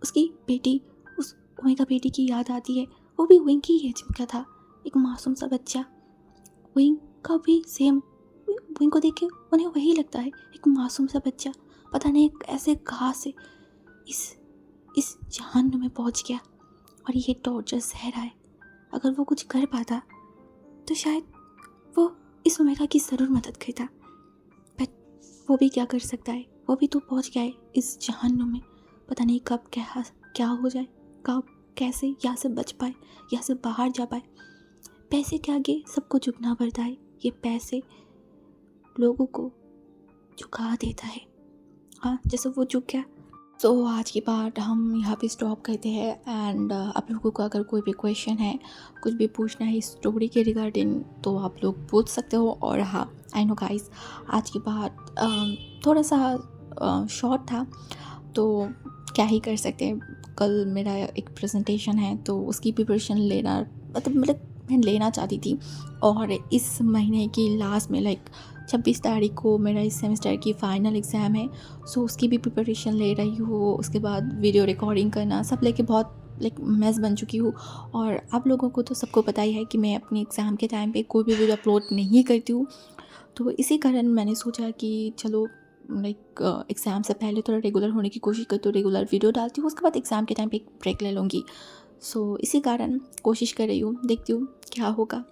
उसकी बेटी, उस ओमेगा बेटी की याद आती है। वो भी विंग की एज का था, एक मासूम सा बच्चा। विंग का भी सेम, विंग को देख के उन्हें वही लगता है, एक मासूम सा बच्चा। पता नहीं ऐसे कहाँ से इस जहान में पहुँच गया और ये टॉर्चर सह रहा है। अगर वो कुछ कर पाता तो शायद वो इस ओमेगा की ज़रूर मदद करता, बट वो भी क्या कर सकता है। वो भी तो पहुँच गया है इस जहान्नुम में। पता नहीं कब क्या हो जाए, कब कैसे यहाँ से बच पाए, यहाँ से बाहर जा पाए। पैसे के आगे सबको झुकना पड़ता है। ये पैसे लोगों को झुका देता है, हाँ, जैसे वो झुक गया। तो आज की बात हम यहाँ पे स्टॉप करते हैं एंड आप लोगों को अगर कोई भी क्वेश्चन है, कुछ भी पूछना है इस स्टोरी के रिगार्डिंग तो आप लोग पूछ सकते हो। और हाँ, आई नो गाइस, आज की बात थोड़ा सा शॉर्ट था तो क्या ही कर सकते हैं। कल मेरा एक प्रेजेंटेशन है तो उसकी प्रिपरेशन लेना मतलब मैं लेना चाहती थी। और इस महीने की लास्ट में लाइक 26 तारीख को मेरा इस सेमेस्टर की फ़ाइनल एग्ज़ाम है। सो उसकी भी प्रिपरेशन ले रही हूँ, उसके बाद वीडियो रिकॉर्डिंग करना सब लेके बहुत लाइक मेस बन चुकी हूँ। और आप लोगों को तो सबको पता ही है कि मैं अपनी एग्ज़ाम के टाइम पे कोई भी वीडियो अपलोड नहीं करती हूँ। तो इसी कारण मैंने सोचा कि चलो लाइक एग्ज़ाम से पहले थोड़ा रेगुलर होने की कोशिश करती हूँ, रेगुलर वीडियो डालती हूँ, उसके बाद एग्ज़ाम के टाइम पे एक ब्रेक ले लूँगी। सो इसी कारण कोशिश कर रही हूँ, देखती हूँ क्या होगा।